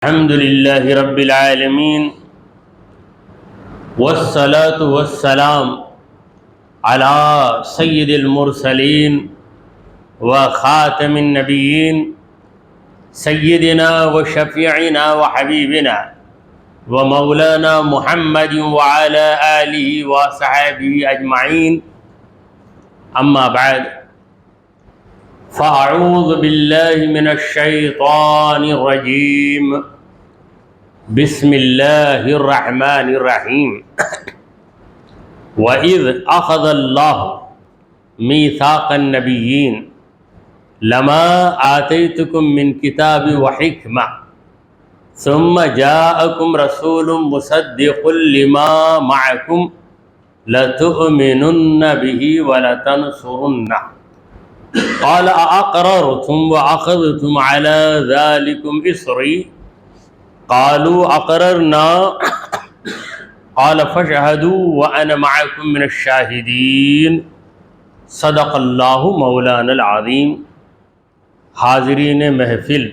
الحمد لله رب العالمين والصلاة والسلام على سيد المرسلين وخاتم النبيين سيدنا وشفيعنا وحبيبنا ومولانا محمد وعلى آله وصحبه أجمعين. أما بعد، فأعوذ بالله من الشيطان الرجيم. بسم الله الرحمن الرحيم. وَإِذْ أَخَذَ اللَّهُ مِيثَاقَ النَّبِيِّينَ لَمَا آتَيْتُكُم مِّن كِتَابٍ وَحِكْمَةٍ ثُمَّ جَاءَكُمْ رَسُولٌ مُّصَدِّقٌ لِّمَا مَعَكُمْ لَتُؤْمِنُنَّ بِهِ وَلَتَنصُرُنَّهُ قال أأقررتم وأخذتم على ذلكم إصري قالوا أقررنا قال فاشهدوا وأنا معكم من الشاهدين. صدق اللہ مولانا العظیم. حاضرین محفل،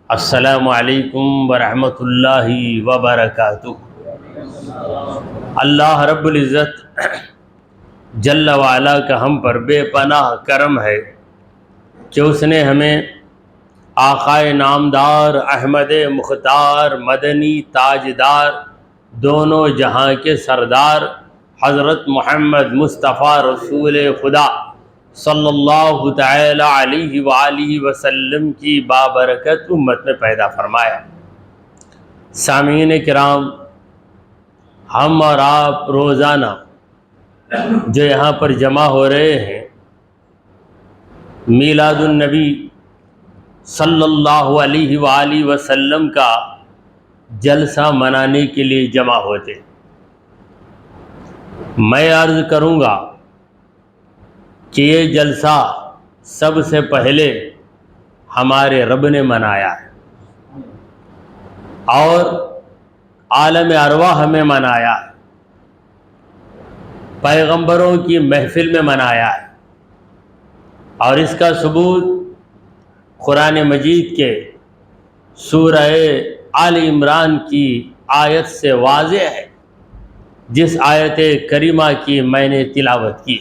السلام علیکم ورحمۃ اللہ وبرکاتہ. اللہ رب العزت جل وعلا کا ہم پر بے پناہ کرم ہے کہ اس نے ہمیں آقائے نامدار احمد مختار مدنی تاجدار دونوں جہاں کے سردار حضرت محمد مصطفیٰ رسول خدا صلی اللہ تعالی علیہ وآلہ وسلم کی بابرکت امت میں پیدا فرمایا. سامعین کرام، ہم اور آپ روزانہ جو یہاں پر جمع ہو رہے ہیں، میلاد النبی صلی اللہ علیہ وآلہ وسلم کا جلسہ منانے کے لیے جمع ہوتے. میں عرض کروں گا کہ یہ جلسہ سب سے پہلے ہمارے رب نے منایا ہے اور عالم ارواح میں منایا ہے، پیغمبروں کی محفل میں منایا ہے، اور اس کا ثبوت قرآن مجید کے سورہ آل عمران کی آیت سے واضح ہے، جس آیت کریمہ کی میں نے تلاوت کی.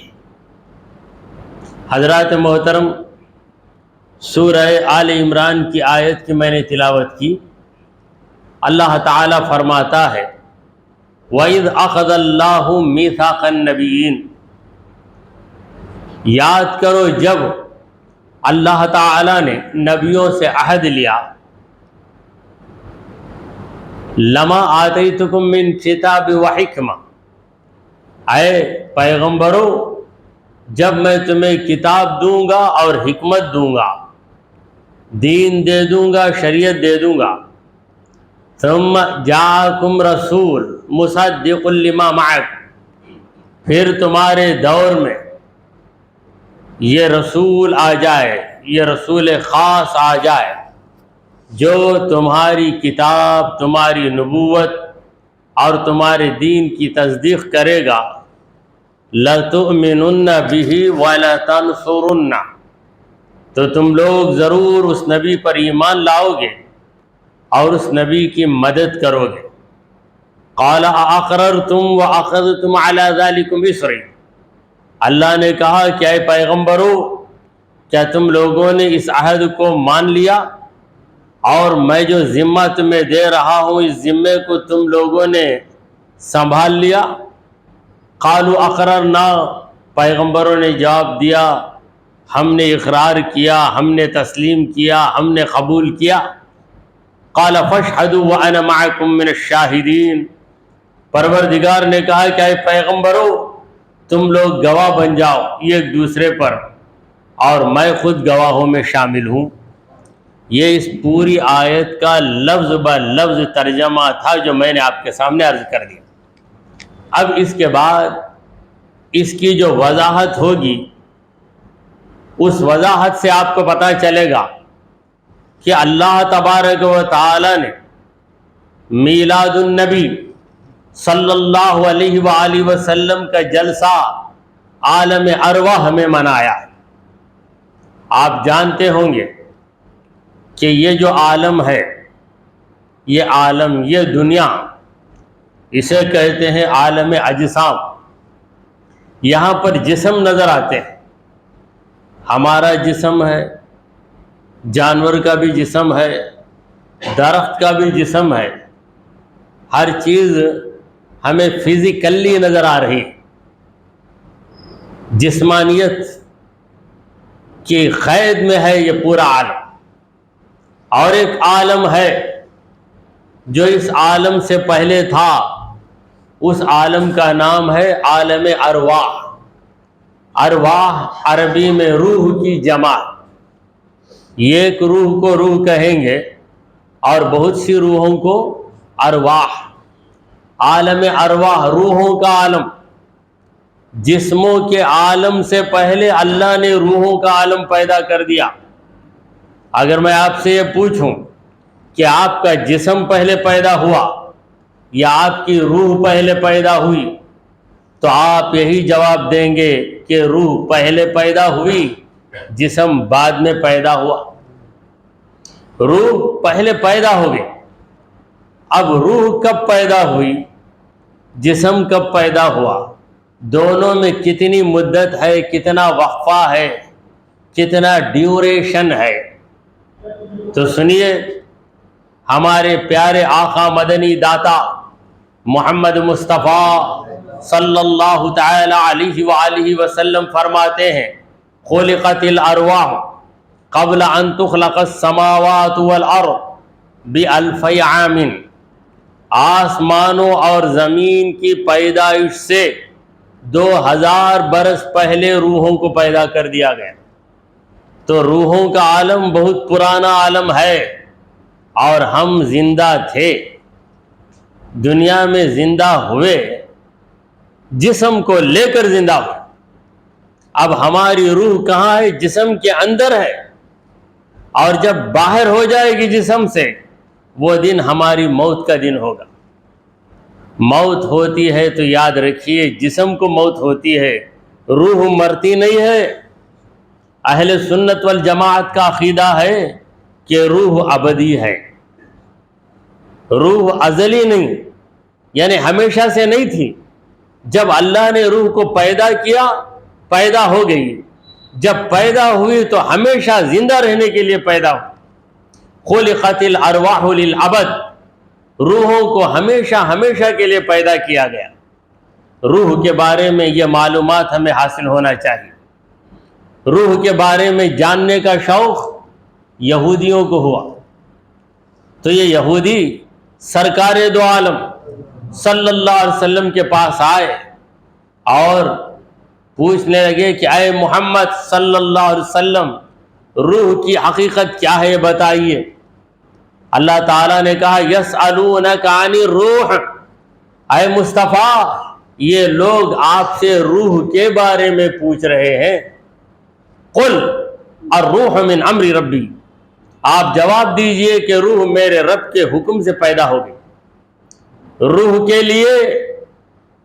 حضرات محترم، سورہ آل عمران کی آیت کی میں نے تلاوت کی. اللہ تعالیٰ فرماتا ہے وَإِذْ أَخَذَ اللَّهُ مِيثَاقَ النَّبِيِّينَ. یاد کرو جب اللہ تعالیٰ نے نبیوں سے عہد لیا. لَمَا آتَيْتُكُم مِّن كِتَابٍ وَحِكْمَةٍ. اے پیغمبرو، جب میں تمہیں کتاب دوں گا اور حکمت دوں گا، دین دے دوں گا، شریعت دے دوں گا. ثم جاءکم رسول مصدق لما معکم. پھر تمہارے دور میں یہ رسول آ جائے، یہ رسول خاص آ جائے جو تمہاری کتاب، تمہاری نبوت اور تمہارے دین کی تصدیق کرے گا. لَتُؤْمِنُنَّ بِهِ وَلَتَنْصُرُنَّ. تو تم لوگ ضرور اس نبی پر ایمان لاؤ گے اور اس نبی کی مدد کرو گے. قَالَ أَأَقْرَرْتُمْ وَأَخَذْتُمْ عَلَى ذَلِكُمْ إِصْرِي. اللہ نے کہا کہ اے پیغمبرو، کیا تم لوگوں نے اس عہد کو مان لیا اور میں جو ذمہ تمہیں دے رہا ہوں اس ذمے کو تم لوگوں نے سنبھال لیا؟ قالوا اقررنا. پیغمبروں نے جواب دیا، ہم نے اقرار کیا، ہم نے تسلیم کیا، ہم نے قبول کیا. قال فاشهدوا وانا معكم من الشاہدین. پروردگار نے کہا کہ اے پیغمبرو، تم لوگ گواہ بن جاؤ ایک دوسرے پر، اور میں خود گواہوں میں شامل ہوں. یہ اس پوری آیت کا لفظ بہ لفظ ترجمہ تھا جو میں نے آپ کے سامنے عرض کر دیا. اب اس کے بعد اس کی جو وضاحت ہوگی، اس وضاحت سے آپ کو پتہ چلے گا کہ اللہ تبارک و تعالی نے میلاد النبی صلی اللہ علیہ وآلہ وسلم کا جلسہ عالم ارواح میں منایا. آپ جانتے ہوں گے کہ یہ جو عالم ہے یہ عالم، یہ دنیا، اسے کہتے ہیں عالم اجسام۔ یہاں پر جسم نظر آتے ہیں، ہمارا جسم ہے، جانور کا بھی جسم ہے، درخت کا بھی جسم ہے، ہر چیز ہمیں فزیکلی نظر آ رہی ہے۔ جسمانیت کی قید میں ہے یہ پورا عالم۔ اور ایک عالم ہے جو اس عالم سے پہلے تھا، اس عالم کا نام ہے عالم ارواح۔ ارواح عربی میں روح کی جمع، ایک روح کو روح کہیں گے اور بہت سی روحوں کو ارواح۔ عالم ارواح روحوں کا عالم۔ جسموں کے عالم سے پہلے اللہ نے روحوں کا عالم پیدا کر دیا۔ اگر میں آپ سے یہ پوچھوں کہ آپ کا جسم پہلے پیدا ہوا یا آپ کی روح پہلے پیدا ہوئی، تو آپ یہی جواب دیں گے کہ روح پہلے پیدا ہوئی، جسم بعد میں پیدا ہوا۔ روح پہلے پیدا ہو گئی۔ اب روح کب پیدا ہوئی، جسم کب پیدا ہوا، دونوں میں کتنی مدت ہے، کتنا وقفہ ہے، کتنا ڈیوریشن ہے؟ تو سنیے، ہمارے پیارے آقا مدنی داتا محمد مصطفیٰ صلی اللہ تعالی علیہ وآلہ وسلم فرماتے ہیں، خلقت الارواح قبل ان تخلق السماوات والارض بألف عام۔ آسمانوں اور زمین کی پیدائش سے 2000 برس پہلے روحوں کو پیدا کر دیا گیا۔ تو روحوں کا عالم بہت پرانا عالم ہے، اور ہم زندہ تھے، دنیا میں زندہ ہوئے، جسم کو لے کر زندہ ہوئے۔ اب ہماری روح کہاں ہے؟ جسم کے اندر ہے، اور جب باہر ہو جائے گی جسم سے، وہ دن ہماری موت کا دن ہوگا۔ موت ہوتی ہے تو یاد رکھیے جسم کو موت ہوتی ہے، روح مرتی نہیں ہے۔ اہل سنت والجماعت کا عقیدہ ہے کہ روح ابدی ہے، روح ازلی نہیں، یعنی ہمیشہ سے نہیں تھی۔ جب اللہ نے روح کو پیدا کیا، پیدا ہو گئی، جب پیدا ہوئی تو ہمیشہ زندہ رہنے کے لیے پیدا ہو۔ خلقت الارواح للابد، روحوں کو ہمیشہ ہمیشہ کے لیے پیدا کیا گیا۔ روح کے بارے میں یہ معلومات ہمیں حاصل ہونا چاہیے۔ روح کے بارے میں جاننے کا شوق یہودیوں کو ہوا، تو یہ یہودی سرکار دو عالم صلی اللہ علیہ وسلم کے پاس آئے اور پوچھنے لگے کہ اے محمد صلی اللہ علیہ وسلم، روح کی حقیقت کیا ہے بتائیے۔ اللہ تعالیٰ نے کہا یسألونک عن الروح، اے مصطفیٰ یہ لوگ آپ سے روح کے بارے میں پوچھ رہے ہیں۔ قل الروح من امر ربی، آپ جواب دیجئے کہ روح میرے رب کے حکم سے پیدا ہوگی۔ روح کے لیے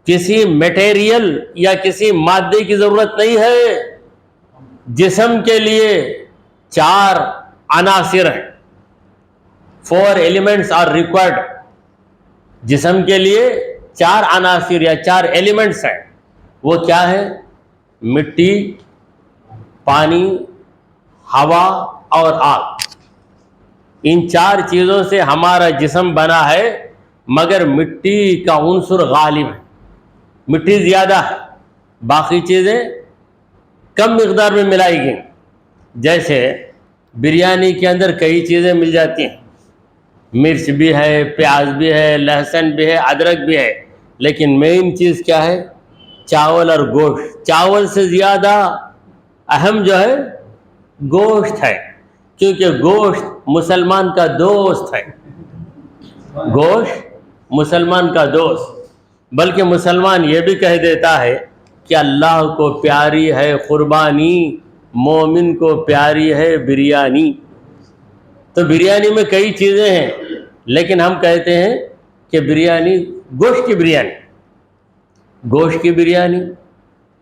کسی میٹیریل یا کسی مادے کی ضرورت نہیں ہے۔ جسم کے لیے 4 عناصر ہیں، 4 ایلیمنٹس آر ریکوائرڈ۔ جسم کے لیے 4 عناصر یا 4 ایلیمنٹس ہیں، وہ کیا ہے؟ مٹی، پانی، ہوا اور آگ۔ ان 4 چیزوں سے ہمارا جسم بنا ہے، مگر مٹی کا عنصر غالب ہے، مٹی زیادہ ہے، باقی چیزیں کم مقدار میں ملائی گئی۔ جیسے بریانی کے اندر کئی چیزیں مل جاتی ہیں، مرچ بھی ہے، پیاز بھی ہے، لہسن بھی ہے، ادرک بھی ہے، لیکن مین چیز کیا ہے؟ چاول اور گوشت۔ چاول سے زیادہ اہم جو ہے گوشت ہے، کیونکہ گوشت مسلمان کا دوست ہے۔ گوشت مسلمان کا دوست، بلکہ مسلمان یہ بھی کہہ دیتا ہے کہ اللہ کو پیاری ہے قربانی، مومن کو پیاری ہے بریانی۔ تو بریانی میں کئی چیزیں ہیں، لیکن ہم کہتے ہیں کہ بریانی گوشت کی بریانی، گوشت کی بریانی،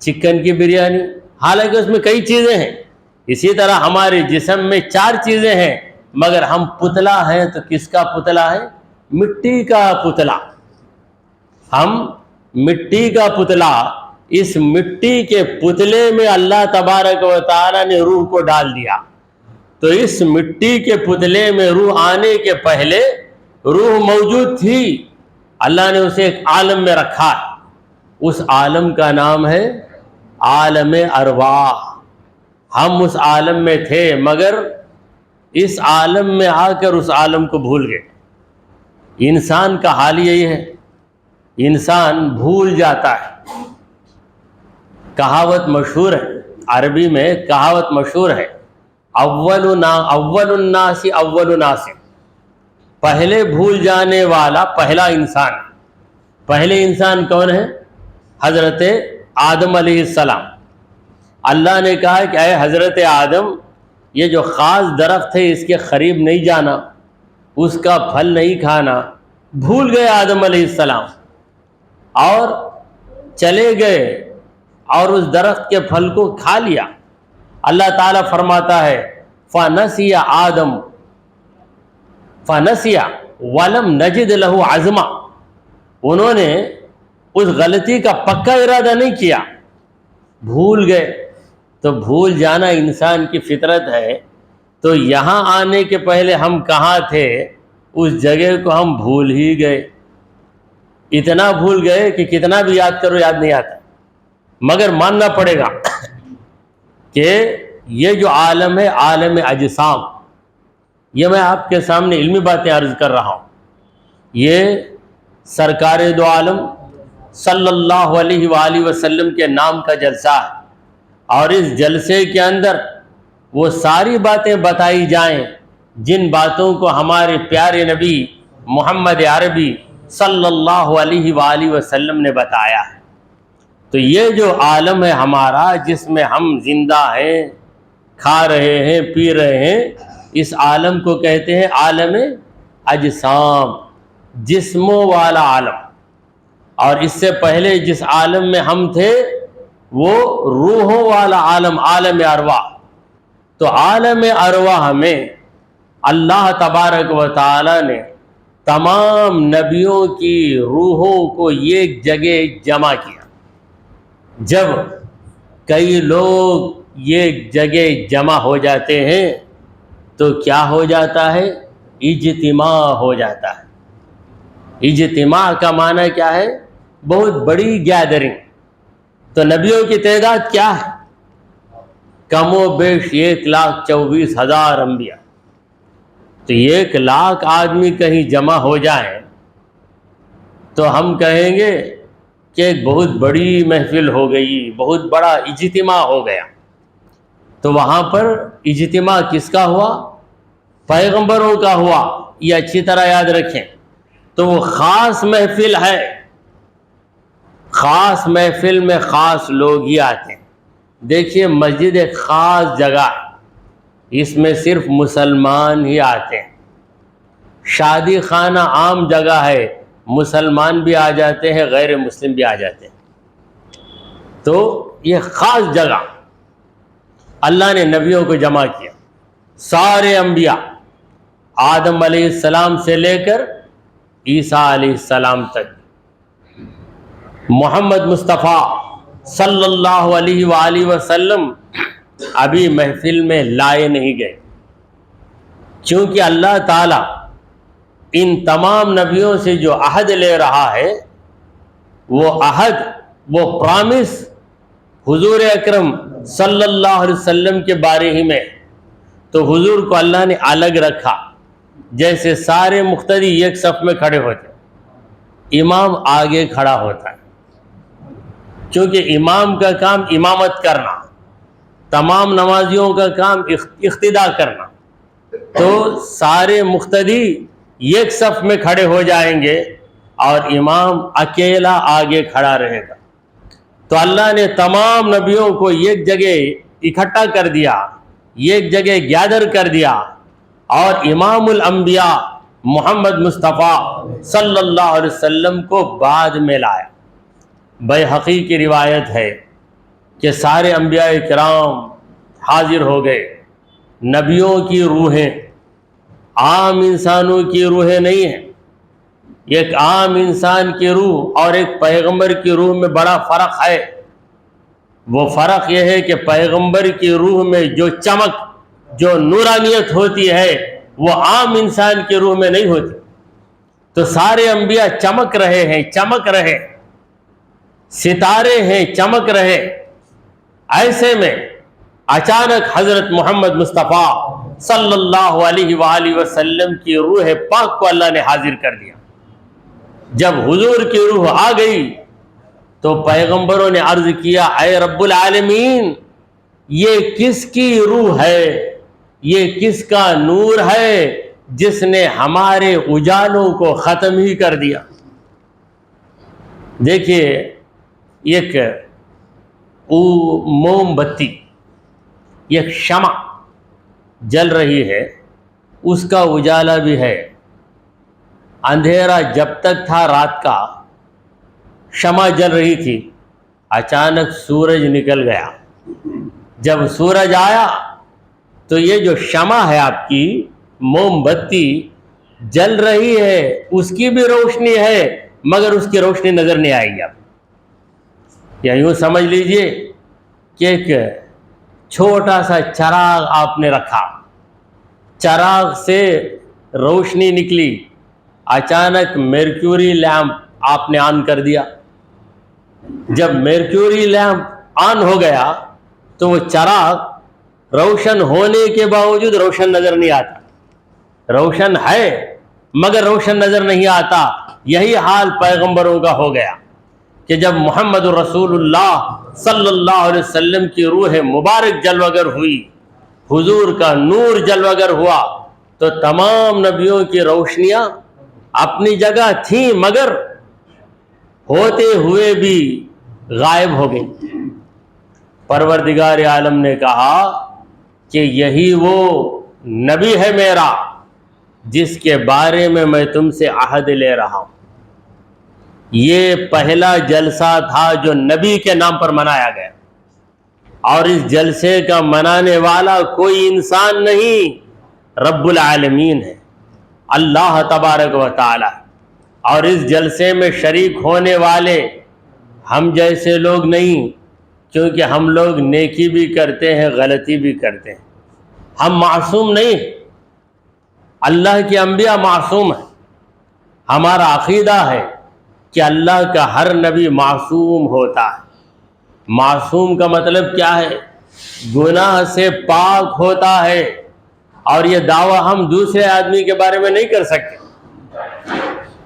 چکن کی بریانی، حالانکہ اس میں کئی چیزیں ہیں۔ اسی طرح ہمارے جسم میں 4 چیزیں ہیں، مگر ہم پتلا ہیں تو کس کا پتلا ہے؟ مٹی کا پتلا، ہم مٹی کا پتلا، اس مٹی کے پتلے میں اللہ تبارک و تعالی نے روح کو ڈال دیا. تو اس مٹی کے پتلے میں روح آنے کے پہلے روح موجود تھی، اللہ نے اسے ایک عالم میں رکھا ہے. اس عالم کا نام ہے عالم ارواح. ہم اس عالم میں تھے مگر اس عالم میں آ کر اس عالم کو بھول گئے. انسان کا حال یہی ہے، انسان بھول جاتا ہے. کہاوت مشہور ہے، عربی میں کہاوت مشہور ہے، اول الناس اول ناس. پہلے بھول جانے والا پہلا انسان. پہلے انسان کون ہے؟ حضرت آدم علیہ السلام. اللہ نے کہا کہ اے حضرت آدم، یہ جو خاص درخت ہے اس کے قریب نہیں جانا، اس کا پھل نہیں کھانا. بھول گئے آدم علیہ السلام اور چلے گئے اور اس درخت کے پھل کو کھا لیا. اللہ تعالیٰ فرماتا ہے فَنَسِيَ آدم فَنَسِيَ وَلَمْ نَجِدْ لَهُ عَزْمًا. انہوں نے اس غلطی کا پکا ارادہ نہیں کیا، بھول گئے. تو بھول جانا انسان کی فطرت ہے. تو یہاں آنے کے پہلے ہم کہاں تھے اس جگہ کو ہم بھول ہی گئے. اتنا بھول گئے کہ کتنا بھی یاد کرو یاد نہیں آتا. مگر ماننا پڑے گا کہ یہ جو عالم ہے عالم اجسام، یہ میں آپ کے سامنے علمی باتیں عرض کر رہا ہوں. یہ سرکار دو عالم صلی اللہ علیہ وآلہ وسلم کے نام کا جلسہ ہے، اور اس جلسے کے اندر وہ ساری باتیں بتائی جائیں جن باتوں کو ہمارے پیارے نبی محمد عربی صلی اللہ علیہ وآلہ وسلم نے بتایا ہے. تو یہ جو عالم ہے ہمارا، جس میں ہم زندہ ہیں، کھا رہے ہیں، پی رہے ہیں، اس عالم کو کہتے ہیں عالم اجسام، جسموں والا عالم. اور اس سے پہلے جس عالم میں ہم تھے وہ روحوں والا عالم، عالم ارواح. تو عالم ارواح میں اللہ تبارک و تعالی نے تمام نبیوں کی روحوں کو ایک جگہ جمع کیا. جب کئی لوگ ایک جگہ جمع ہو جاتے ہیں تو کیا ہو جاتا ہے؟ اجتماع ہو جاتا ہے. اجتماع کا معنی کیا ہے؟ بہت بڑی گیدرنگ. تو نبیوں کی تعداد کیا ہے؟ کم و بیش 1,24,000 انبیاء. تو 1,00,000 آدمی کہیں جمع ہو جائیں تو ہم کہیں گے کہ ایک بہت بڑی محفل ہو گئی، بہت بڑا اجتماع ہو گیا. تو وہاں پر اجتماع کس کا ہوا؟ پیغمبروں کا ہوا. یہ اچھی طرح یاد رکھیں. تو وہ خاص محفل ہے. خاص محفل میں خاص لوگ ہی آتے ہیں. دیکھیے مسجد ایک خاص جگہ ہے، اس میں صرف مسلمان ہی آتے ہیں. شادی خانہ عام جگہ ہے، مسلمان بھی آ جاتے ہیں، غیر مسلم بھی آ جاتے ہیں. تو یہ خاص جگہ اللہ نے نبیوں کو جمع کیا. سارے انبیاء آدم علیہ السلام سے لے کر عیسیٰ علیہ السلام تک محمد مصطفیٰ صلی اللہ علیہ وآلہ وسلم ابھی محفل میں لائے نہیں گئے، کیونکہ اللہ تعالیٰ ان تمام نبیوں سے جو عہد لے رہا ہے وہ عہد، وہ پرامس حضور اکرم صلی اللہ علیہ وسلم کے بارے ہی میں. تو حضور کو اللہ نے الگ رکھا. جیسے سارے مقتدی ایک صف میں کھڑے ہوتے، امام آگے کھڑا ہوتا ہے، کیونکہ امام کا کام امامت کرنا، تمام نمازیوں کا کام اقتداء کرنا. تو سارے مقتدی ایک صف میں کھڑے ہو جائیں گے اور امام اکیلا آگے کھڑا رہے گا. تو اللہ نے تمام نبیوں کو ایک جگہ اکٹھا کر دیا، ایک جگہ گیدر کر دیا، اور امام الانبیاء محمد مصطفیٰ صلی اللہ علیہ وسلم کو بعد میں لایا. بیہقی کی روایت ہے کہ سارے انبیاء کرام حاضر ہو گئے. نبیوں کی روحیں عام انسانوں کی روحیں نہیں ہیں. ایک عام انسان کی روح اور ایک پیغمبر کی روح میں بڑا فرق ہے۔ وہ فرق یہ ہے کہ پیغمبر کی روح میں جو چمک، جو نورانیت ہوتی ہے، وہ عام انسان کی روح میں نہیں ہوتی۔ تو سارے انبیاء چمک رہے ہیں، چمک رہے، ستارے ہیں، چمک رہے۔ ایسے میں اچانک حضرت محمد مصطفیٰ صلی اللہ علیہ وآلہ وسلم کی روح پاک کو اللہ نے حاضر کر دیا۔ جب حضور کی روح آ گئی تو پیغمبروں نے عرض کیا، اے رب العالمین، یہ کس کی روح ہے، یہ کس کا نور ہے جس نے ہمارے اجالوں کو ختم ہی کر دیا۔ دیکھیے، ایک موم بتی، ایک شمع جل رہی ہے، اس کا اجالا بھی ہے۔ اندھیرا جب تک تھا رات کا، شمع جل رہی تھی، اچانک سورج نکل گیا۔ جب سورج آیا تو یہ جو شمع ہے آپ کی موم بتی جل رہی ہے، اس کی بھی روشنی ہے، مگر اس کی روشنی نظر نہیں آئے گی۔ آپ یا یوں سمجھ لیجئے کہ ایک چھوٹا سا چراغ آپ نے رکھا، چراغ سے روشنی نکلی، اچانک مرکوری لیمپ آپ نے آن کر دیا۔ جب مرکوری لیمپ آن ہو گیا تو وہ چراغ روشن ہونے کے باوجود روشن نظر نہیں آتا، روشن ہے مگر روشن نظر نہیں آتا۔ یہی حال پیغمبروں کا ہو گیا کہ جب محمد رسول اللہ صلی اللہ علیہ وسلم کی روح مبارک جلوگر ہوئی، حضور کا نور جلوگر ہوا، تو تمام نبیوں کی روشنیاں اپنی جگہ تھیں مگر ہوتے ہوئے بھی غائب ہو گئی۔ پروردگار عالم نے کہا کہ یہی وہ نبی ہے میرا جس کے بارے میں میں تم سے عہد لے رہا ہوں۔ یہ پہلا جلسہ تھا جو نبی کے نام پر منایا گیا، اور اس جلسے کا منانے والا کوئی انسان نہیں، رب العالمین ہے، اللہ تبارک و تعالی۔ اور اس جلسے میں شریک ہونے والے ہم جیسے لوگ نہیں، کیونکہ ہم لوگ نیکی بھی کرتے ہیں، غلطی بھی کرتے ہیں، ہم معصوم نہیں۔ اللہ کے انبیاء معصوم ہیں۔ ہمارا عقیدہ ہے کہ اللہ کا ہر نبی معصوم ہوتا ہے۔ معصوم کا مطلب کیا ہے؟ گناہ سے پاک ہوتا ہے، اور یہ دعویٰ ہم دوسرے آدمی کے بارے میں نہیں کر سکتے۔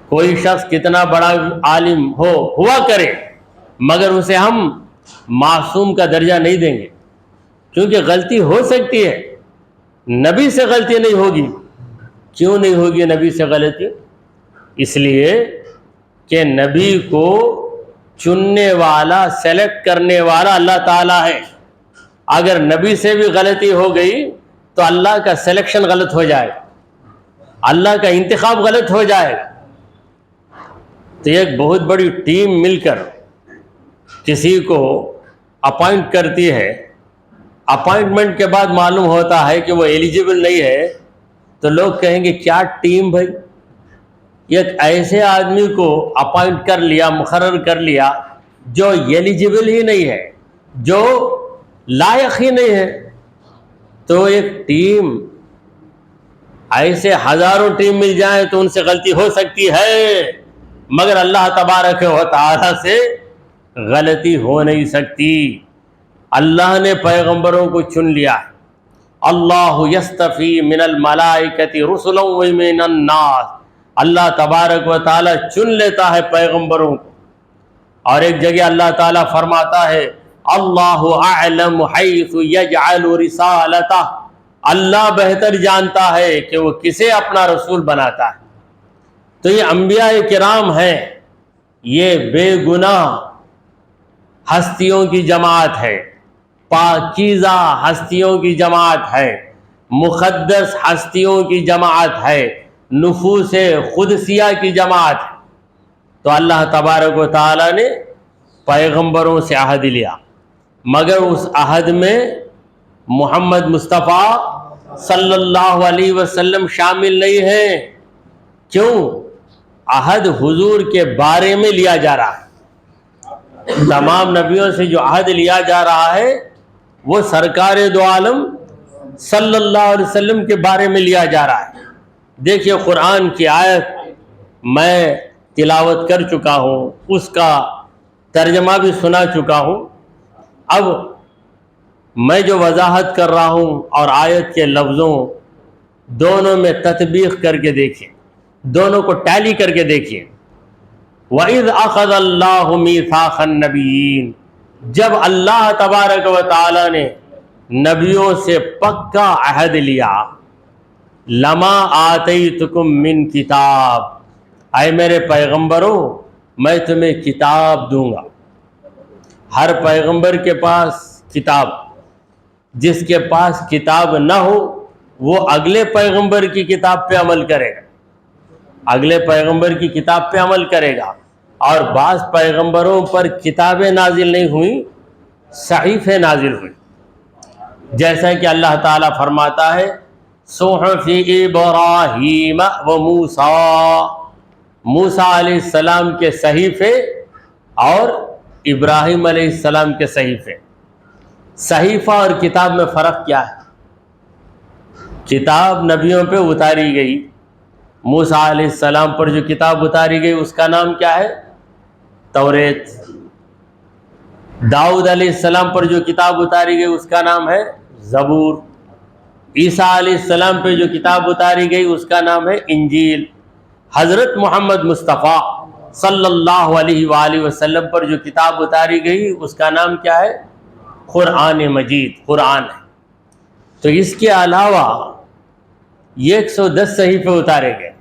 کوئی شخص کتنا بڑا عالم ہوا کرے، مگر اسے ہم معصوم کا درجہ نہیں دیں گے، کیونکہ غلطی ہو سکتی ہے، نبی سے غلطی نہیں ہوگی۔ کیوں نہیں ہوگی نبی سے غلطی؟ اس لیے کہ نبی کو چننے والا، سلیکٹ کرنے والا اللہ تعالیٰ ہے۔ اگر نبی سے بھی غلطی ہو گئی تو اللہ کا سلیکشن غلط ہو جائے گا، اللہ کا انتخاب غلط ہو جائے گا۔ تو ایک بہت بڑی ٹیم مل کر کسی کو اپوائنٹ کرتی ہے، اپوائنٹمنٹ کے بعد معلوم ہوتا ہے کہ وہ ایلیجیبل نہیں ہے، تو لوگ کہیں گے کیا ٹیم بھائی، ایک ایسے آدمی کو اپوائنٹ کر لیا، مقرر کر لیا جو ایلیجیبل ہی نہیں ہے، جو لائق ہی نہیں ہے۔ تو ایک ٹیم، ایسے ہزاروں ٹیم مل جائیں تو ان سے غلطی ہو سکتی ہے، مگر اللہ تبارک و تعالی سے غلطی ہو نہیں سکتی۔ اللہ نے پیغمبروں کو چن لیا ہے۔ اللہ یستفی من الملائکۃ رسلا ومن الناس، اللہ تبارک و تعالی چن لیتا ہے پیغمبروں کو۔ اور ایک جگہ اللہ تعالیٰ فرماتا ہے، اللہ اعلم حیث یجعل رسالتہ، اللہ بہتر جانتا ہے کہ وہ کسے اپنا رسول بناتا ہے۔ تو یہ انبیاء کرام ہیں، یہ بے گناہ ہستیوں کی جماعت ہے، پاکیزہ ہستیوں کی جماعت ہے، مقدس ہستیوں کی جماعت ہے، نفوس قدسیہ کی جماعت ہے۔ تو اللہ تبارک و تعالی نے پیغمبروں سے عہد لیا، مگر اس عہد میں محمد مصطفیٰ صلی اللہ علیہ وسلم شامل نہیں ہیں۔ کیوں؟ عہد حضور کے بارے میں لیا جا رہا ہے۔ تمام نبیوں سے جو عہد لیا جا رہا ہے وہ سرکار دو عالم صلی اللہ علیہ وسلم کے بارے میں لیا جا رہا ہے۔ دیکھیے قرآن کی آیت میں تلاوت کر چکا ہوں، اس کا ترجمہ بھی سنا چکا ہوں۔ اب میں جو وضاحت کر رہا ہوں اور آیت کے لفظوں دونوں میں تطبیق کر کے دیکھیں، دونوں کو ٹیلی کر کے دیکھیں۔ وَإِذْ أَخَذَ اللَّهُ مِيثَاقَ النَّبِيِّينَ، جب اللہ تبارک و تعالی نے نبیوں سے پکا عہد لیا، لما آتیتکم من کتاب، اے میرے پیغمبروں میں تمہیں کتاب دوں گا۔ ہر پیغمبر کے پاس کتاب، جس کے پاس کتاب نہ ہو وہ اگلے پیغمبر کی کتاب پہ عمل کرے گا، اگلے پیغمبر کی کتاب پہ عمل کرے گا۔ اور بعض پیغمبروں پر کتابیں نازل نہیں ہوئیں، صحیفے نازل ہوئیں، جیسا کہ اللہ تعالیٰ فرماتا ہے صحف ابراہیم و موسیٰ، موسیٰ علیہ السلام کے صحیفے اور ابراہیم علیہ السلام کے صحیفے۔ صحیفہ اور کتاب میں فرق کیا ہے؟ کتاب نبیوں پہ اتاری گئی، موسیٰ علیہ السلام پر جو کتاب اتاری گئی اس کا نام کیا ہے؟ توریت۔ داؤد علیہ السلام پر جو کتاب اتاری گئی اس کا نام ہے زبور۔ عیسیٰ علیہ السلام پہ جو کتاب اتاری گئی اس کا نام ہے انجیل۔ حضرت محمد مصطفیٰ صلی اللہ علیہ وآلہ وسلم پر جو کتاب اتاری گئی اس کا نام کیا ہے؟ قرآن مجید، قرآن ہے۔ تو اس کے علاوہ یہ 110 صحیفے اتارے گئے۔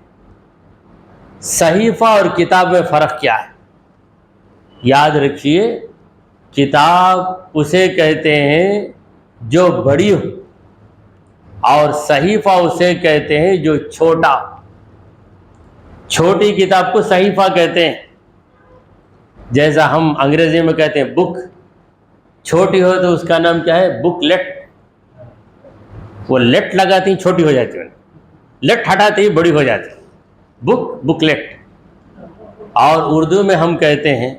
صحیفہ اور کتاب میں فرق کیا ہے؟ یاد رکھیے، کتاب اسے کہتے ہیں جو بڑی ہو، اور صحیفہ اسے کہتے ہیں جو چھوٹا۔ چھوٹی کتاب کو صحیفہ کہتے ہیں، جیسا ہم انگریزی میں کہتے ہیں بک۔ چھوٹی ہو تو اس کا نام کیا ہے؟ بک لیٹ۔ وہ لیٹ لگاتی ہیں چھوٹی ہو جاتی ہے، لیٹ ہٹاتے ہی بڑی ہو جاتی ہے، بک لیٹ۔ اور اردو میں ہم کہتے ہیں،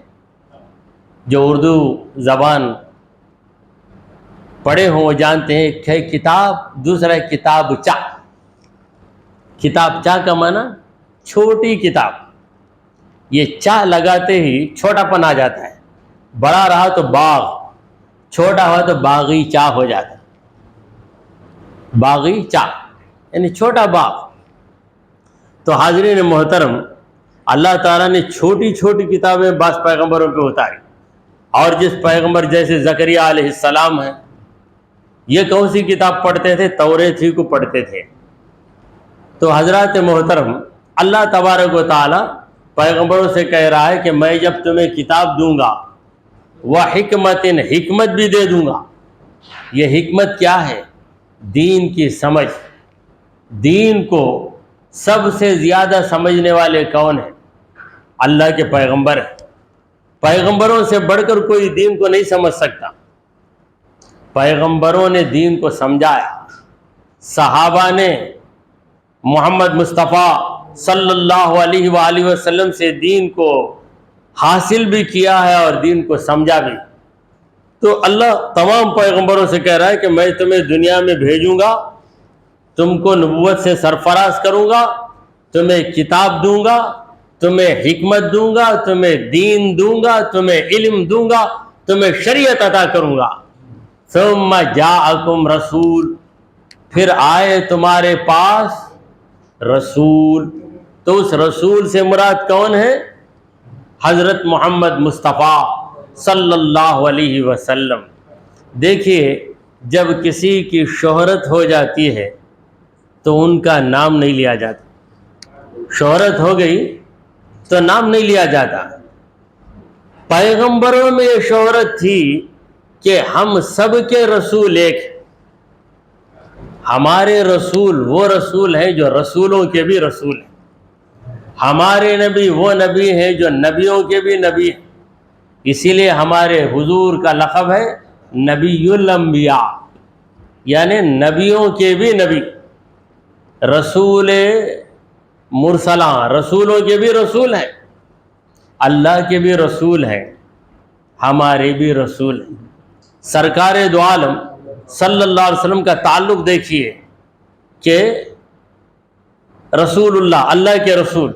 جو اردو زبان پڑھے ہوں وہ جانتے ہیں کہ کتاب، دوسرا ہے کتاب چا۔ کتاب چا کا معنی چھوٹی کتاب۔ یہ چا لگاتے ہی چھوٹا پن آ جاتا ہے، بڑا رہا تو باغ، چھوٹا ہوا تو باغیچہ ہو جاتا ہے، باغیچہ یعنی چھوٹا باغ۔ تو حاضرین محترم، اللہ تعالیٰ نے چھوٹی چھوٹی کتابیں بعض پیغمبروں پہ اتاری، اور جس پیغمبر جیسے زکریہ علیہ السلام ہیں، یہ کون سی کتاب پڑھتے تھے؟ توریت ہی کو پڑھتے تھے۔ تو حضرات محترم، اللہ تبارک و تعالیٰ پیغمبروں سے کہہ رہا ہے کہ میں جب تمہیں کتاب دوں گا، وہ حکمت بھی دے دوں گا۔ یہ حکمت کیا ہے؟ دین کی سمجھ۔ دین کو سب سے زیادہ سمجھنے والے کون ہیں؟ اللہ کے پیغمبر ہیں۔ پیغمبروں سے بڑھ کر کوئی دین کو نہیں سمجھ سکتا۔ پیغمبروں نے دین کو سمجھایا، صحابہ نے محمد مصطفیٰ صلی اللہ علیہ وآلہ وسلم سے دین کو حاصل بھی کیا ہے اور دین کو سمجھا بھی۔ تو اللہ تمام پیغمبروں سے کہہ رہا ہے کہ میں تمہیں دنیا میں بھیجوں گا، تم کو نبوت سے سرفراز کروں گا، تمہیں کتاب دوں گا، تمہیں حکمت دوں گا، تمہیں دین دوں گا، تمہیں علم دوں گا، تمہیں شریعت عطا کروں گا۔ ثم جاءکم رسول، پھر آئے تمہارے پاس رسول۔ تو اس رسول سے مراد کون ہے؟ حضرت محمد مصطفیٰ صلی اللہ علیہ وسلم۔ دیکھیے، جب کسی کی شہرت ہو جاتی ہے تو ان کا نام نہیں لیا جاتا۔ شہرت ہو گئی تو نام نہیں لیا جاتا۔ پیغمبروں میں یہ شہرت تھی کہ ہم سب کے رسول ایک ہیں۔ ہمارے رسول وہ رسول ہیں جو رسولوں کے بھی رسول ہیں۔ ہمارے نبی وہ نبی ہیں جو نبیوں کے بھی نبی ہیں۔ اسی لیے ہمارے حضور کا لقب ہے نبی الانبیاء، یعنی نبیوں کے بھی نبی، رسول مرسلاں، رسولوں کے بھی رسول ہیں، اللہ کے بھی رسول ہیں، ہمارے بھی رسول ہیں۔ سرکار دو عالم صلی اللہ علیہ وسلم کا تعلق دیکھیے کہ رسول اللہ، اللہ کے رسول،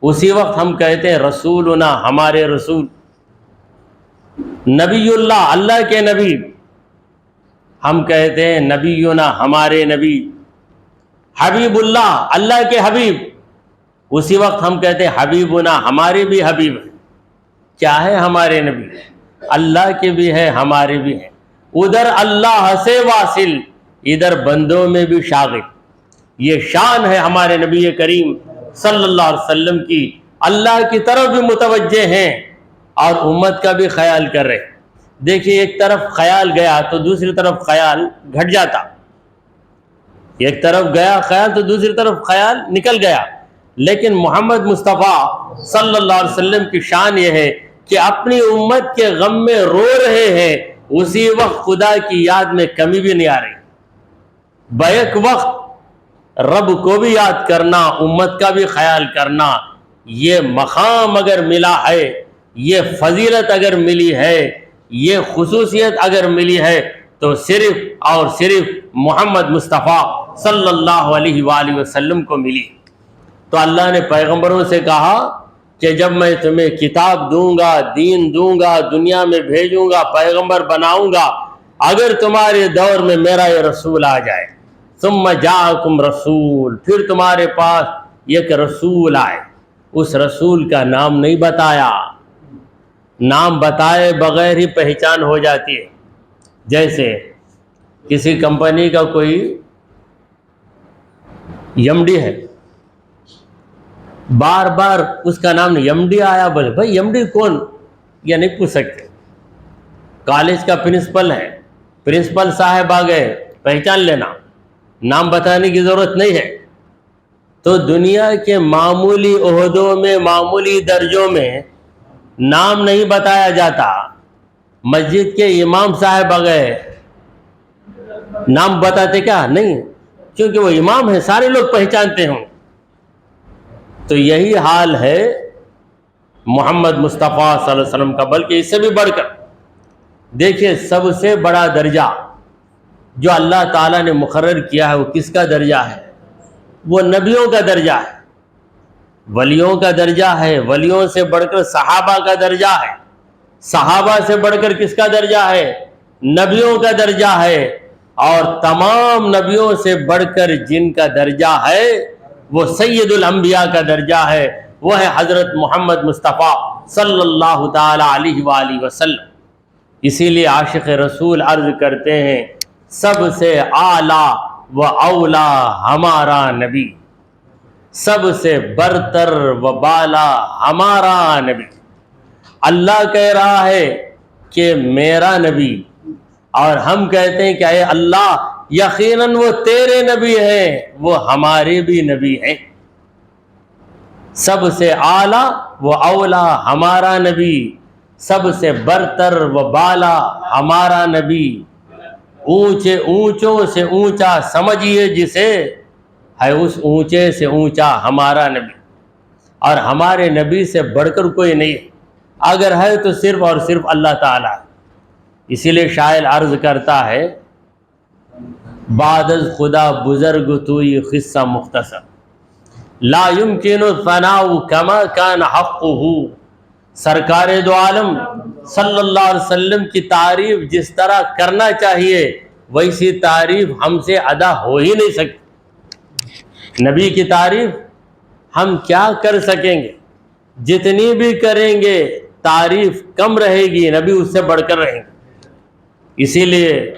اسی وقت ہم کہتے ہیں رسولنا، ہمارے رسول۔ نبی اللہ، اللہ کے نبی، ہم کہتے ہیں نبینا، ہمارے نبی۔ حبیب اللہ، اللہ کے حبیب، اسی وقت ہم کہتے ہیں حبیبنا، ہمارے بھی حبیب ہیں۔ کیا ہے؟ ہمارے نبی، اللہ کے بھی ہیں، ہمارے بھی ہیں۔ ادھر اللہ سے واصل، ادھر بندوں میں بھی شاغل۔ یہ شان ہے ہمارے نبی کریم صلی اللہ علیہ وسلم کی، اللہ کی طرف بھی متوجہ ہیں اور امت کا بھی خیال کر رہے ہیں۔ دیکھیے، ایک طرف خیال گیا تو دوسری طرف خیال گھٹ جاتا، ایک طرف گیا خیال تو دوسری طرف خیال نکل گیا۔ لیکن محمد مصطفیٰ صلی اللہ علیہ وسلم کی شان یہ ہے کہ اپنی امت کے غم میں رو رہے ہیں، اسی وقت خدا کی یاد میں کمی بھی نہیں آ رہی۔ بیک وقت رب کو بھی یاد کرنا، امت کا بھی خیال کرنا، یہ مقام اگر ملا ہے، یہ فضیلت اگر ملی ہے، یہ خصوصیت اگر ملی ہے تو صرف اور صرف محمد مصطفیٰ صلی اللہ علیہ وآلہ وسلم کو ملی۔ تو اللہ نے پیغمبروں سے کہا کہ جب میں تمہیں کتاب دوں گا، دین دوں گا، دنیا میں بھیجوں گا، پیغمبر بناؤں گا، اگر تمہارے دور میں میرا یہ رسول آ جائے، ثم جاءکم رسول، پھر تمہارے پاس ایک رسول آئے، اس رسول کا نام نہیں بتایا، نام بتائے بغیر ہی پہچان ہو جاتی ہے۔ جیسے کسی کمپنی کا کوئی ایم ڈی ہے، بار بار اس کا نام نہیں، ایم ڈی آیا، بولے بھائی ایم ڈی کون، یہ نہیں پوچھ سکتے۔ کالج کا پرنسپل ہے، پرنسپل صاحب آ گئے، پہچان لینا، نام بتانے کی ضرورت نہیں ہے۔ تو دنیا کے معمولی عہدوں میں، معمولی درجوں میں نام نہیں بتایا جاتا۔ مسجد کے امام صاحب آ گئے، نام بتاتے کیا؟ نہیں، کیونکہ وہ امام ہیں، سارے لوگ پہچانتے ہوں۔ تو یہی حال ہے محمد مصطفیٰ صلی اللہ علیہ وسلم کا، بلکہ اس سے بھی بڑھ کر دیکھیے، سب سے بڑا درجہ جو اللہ تعالیٰ نے مقرر کیا ہے وہ کس کا درجہ ہے؟ وہ نبیوں کا درجہ ہے، ولیوں کا درجہ ہے، ولیوں سے بڑھ کر صحابہ کا درجہ ہے، صحابہ سے بڑھ کر کس کا درجہ ہے؟ نبیوں کا درجہ ہے، اور تمام نبیوں سے بڑھ کر جن کا درجہ ہے وہ سید الانبیاء کا درجہ ہے، وہ ہے حضرت محمد مصطفیٰ صلی اللہ تعالی علیہ وآلہ وسلم۔ اسی لیے عاشق رسول عرض کرتے ہیں، سب سے اعلیٰ و اولیٰ ہمارا نبی، سب سے برتر و بالا ہمارا نبی۔ اللہ کہہ رہا ہے کہ میرا نبی، اور ہم کہتے ہیں کہ اے اللہ یقیناً وہ تیرے نبی ہیں، وہ ہمارے بھی نبی ہیں۔ سب سے اعلیٰ و اولیٰ ہمارا نبی، سب سے برتر و بالا ہمارا نبی، اونچے اونچوں سے اونچا سمجھیے جسے، ہے اس اونچے سے اونچا ہمارا نبی، اور ہمارے نبی سے بڑھ کر کوئی نہیں ہے، اگر ہے تو صرف اور صرف اللہ تعالیٰ ہے۔ اسی لیے شاعر عرض کرتا ہے، بعد از خدا بزرگ توئی قصہ مختصر، لا يمکن الثناء کما کان حقہ۔ سرکار دو عالم صلی اللہ علیہ وسلم کی تعریف جس طرح کرنا چاہیے ویسی تعریف ہم سے ادا ہو ہی نہیں سکتی۔ نبی کی تعریف ہم کیا کر سکیں گے؟ جتنی بھی کریں گے تعریف کم رہے گی، نبی اس سے بڑھ کر رہیں گے۔ اسی لیے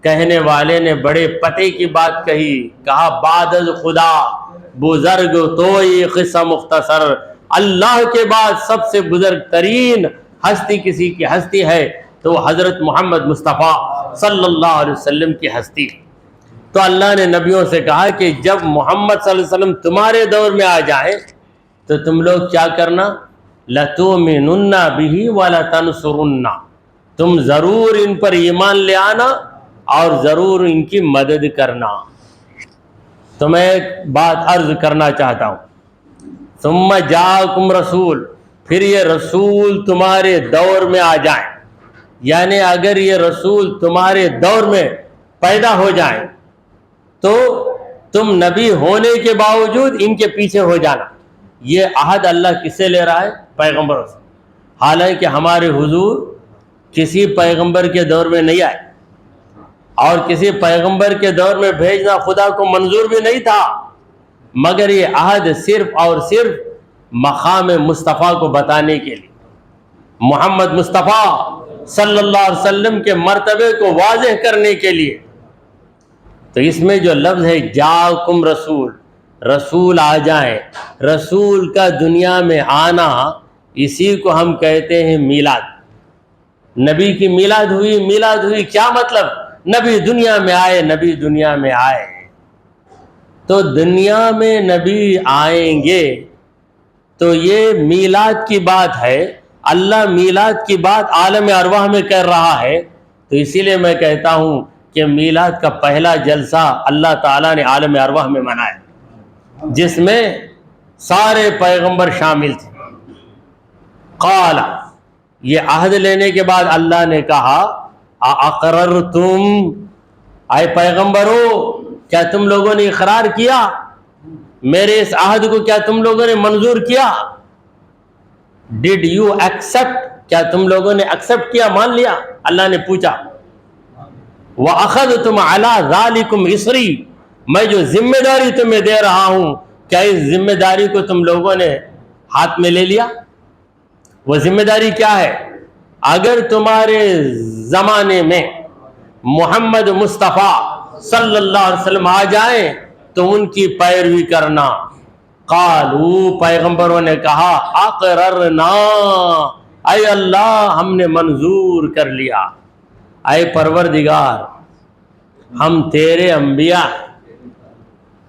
کہنے والے نے بڑے پتے کی بات کہی، کہا بعد از خدا بزرگ توئی قصہ مختصر، اللہ کے بعد سب سے بزرگ ترین ہستی کسی کی ہستی ہے تو وہ حضرت محمد مصطفیٰ صلی اللہ علیہ وسلم کی ہستی۔ تو اللہ نے نبیوں سے کہا کہ جب محمد صلی اللہ علیہ وسلم تمہارے دور میں آ جائیں تو تم لوگ کیا کرنا؟ لَتُؤْمِنُنَّ بِهِ وَلَتَنْصُرُنَّ، تم ضرور ان پر ایمان لے آنا اور ضرور ان کی مدد کرنا۔ تو میں ایک بات عرض کرنا چاہتا ہوں. ثم جاءکم رسول، پھر یہ رسول تمہارے دور میں آ جائیں، یعنی اگر یہ رسول تمہارے دور میں پیدا ہو جائیں تو تم نبی ہونے کے باوجود ان کے پیچھے ہو جانا. یہ عہد اللہ کس سے لے رہا ہے؟ پیغمبروں سے. حالانکہ ہمارے حضور کسی پیغمبر کے دور میں نہیں آئے، اور کسی پیغمبر کے دور میں بھیجنا خدا کو منظور بھی نہیں تھا، مگر یہ عہد صرف اور صرف مقام مصطفیٰ کو بتانے کے لیے، محمد مصطفیٰ صلی اللہ علیہ وسلم کے مرتبے کو واضح کرنے کے لیے. تو اس میں جو لفظ ہے جاءکم رسول، رسول آ جائیں، رسول کا دنیا میں آنا، اسی کو ہم کہتے ہیں میلاد. نبی کی میلاد ہوئی. میلاد ہوئی کیا مطلب؟ نبی دنیا میں آئے، نبی دنیا میں آئے. تو دنیا میں نبی آئیں گے تو یہ میلاد کی بات ہے. اللہ میلاد کی بات عالم ارواح میں کر رہا ہے. تو اسی لیے میں کہتا ہوں کہ میلاد کا پہلا جلسہ اللہ تعالیٰ نے عالم ارواح میں منایا، جس میں سارے پیغمبر شامل تھے. قال، یہ عہد لینے کے بعد اللہ نے کہا اقررتم، اے پیغمبرو کیا تم لوگوں نے اقرار کیا؟ میرے اس عہد کو کیا تم لوگوں نے منظور کیا؟ ڈیڈ یو ایکسپٹ، کیا تم لوگوں نے ایکسپٹ کیا، مان لیا؟ اللہ نے پوچھا. وَأَخَذْتُمْ عَلَىٰ ذَلِكُمْ إِصْرِي، میں جو ذمہ داری تمہیں دے رہا ہوں، کیا اس ذمہ داری کو تم لوگوں نے ہاتھ میں لے لیا؟ وہ ذمہ داری کیا ہے؟ اگر تمہارے زمانے میں محمد مصطفیٰ صلی اللہ علیہ وسلم آ جائیں تو ان کی پیروی کرنا. قالوا، پیغمبروں نے کہا اقررنا، اے اللہ ہم نے منظور کر لیا. اے پروردگار، ہم تیرے انبیاء،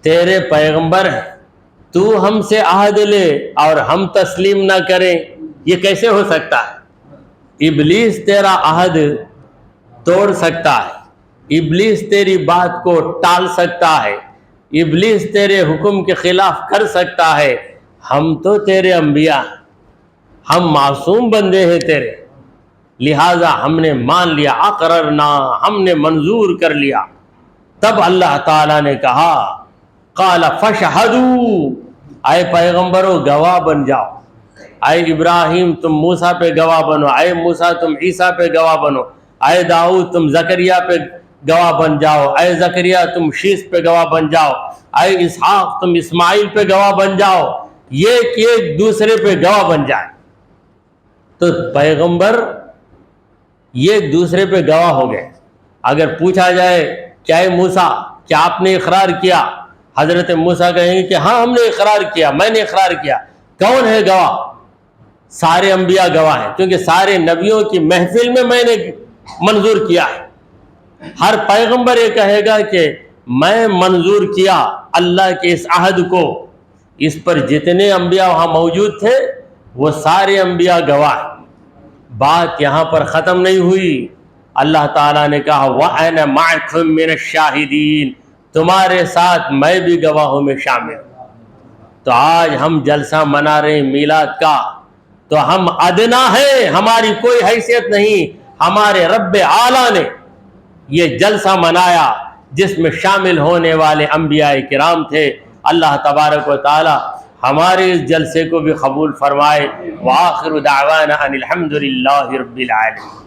تیرے پیغمبر ہیں، تو ہم سے عہد لے اور ہم تسلیم نہ کریں، یہ کیسے ہو سکتا ہے؟ ابلیس تیرا عہد توڑ سکتا ہے، ابلیس تیری بات کو ٹال سکتا ہے، ابلیس تیرے حکم کے خلاف کر سکتا ہے. ہم تو تیرے انبیاء، ہم معصوم بندے ہیں تیرے، لہٰذا ہم نے مان لیا. اقررنا، ہم نے منظور کر لیا. تب اللہ تعالیٰ نے کہا قال فاشہدوا، اے پیغمبرو گواہ بن جاؤ. اے ابراہیم تم موسیٰ پہ گواہ بنو، اے موسیٰ تم عیسیٰ پہ گواہ بنو، اے داؤد تم زکریا پہ گواہ بن جاؤ، اے زکریا تم شیس پہ گواہ بن جاؤ، اے اسحاق تم اسماعیل پہ گواہ بن جاؤ. یہ کہ ایک دوسرے پہ گواہ بن جائے. تو پیغمبر یہ ایک دوسرے پہ گواہ ہو گئے. اگر پوچھا جائے کیا اے موسیٰ کیا آپ نے اقرار کیا، حضرت موسیٰ کہیں گے کہ ہاں ہم نے اقرار کیا، میں نے اقرار کیا. کون ہے گواہ؟ سارے انبیاء گواہ ہیں، کیونکہ سارے نبیوں کی محفل میں نے منظور کیا ہے. ہر پیغمبر یہ کہے گا کہ میں منظور کیا اللہ کے اس عہد کو. اس پر جتنے انبیاء وہاں موجود تھے وہ سارے انبیاء گواہ. بات یہاں پر ختم نہیں ہوئی. اللہ تعالیٰ نے کہا وَأَنَا مَعَكُم مِّنَ الشَّاهِدِينَ، تمہارے ساتھ میں بھی گواہوں میں شامل ہوں. تو آج ہم جلسہ منا رہے ہیں میلاد کا، تو ہم ادنا ہیں، ہماری کوئی حیثیت نہیں. ہمارے رب اعلیٰ نے یہ جلسہ منایا جس میں شامل ہونے والے انبیاء کرام تھے. اللہ تبارک و تعالی ہمارے اس جلسے کو بھی قبول فرمائے. وآخر دعوانا ان الحمد للہ رب العالمین.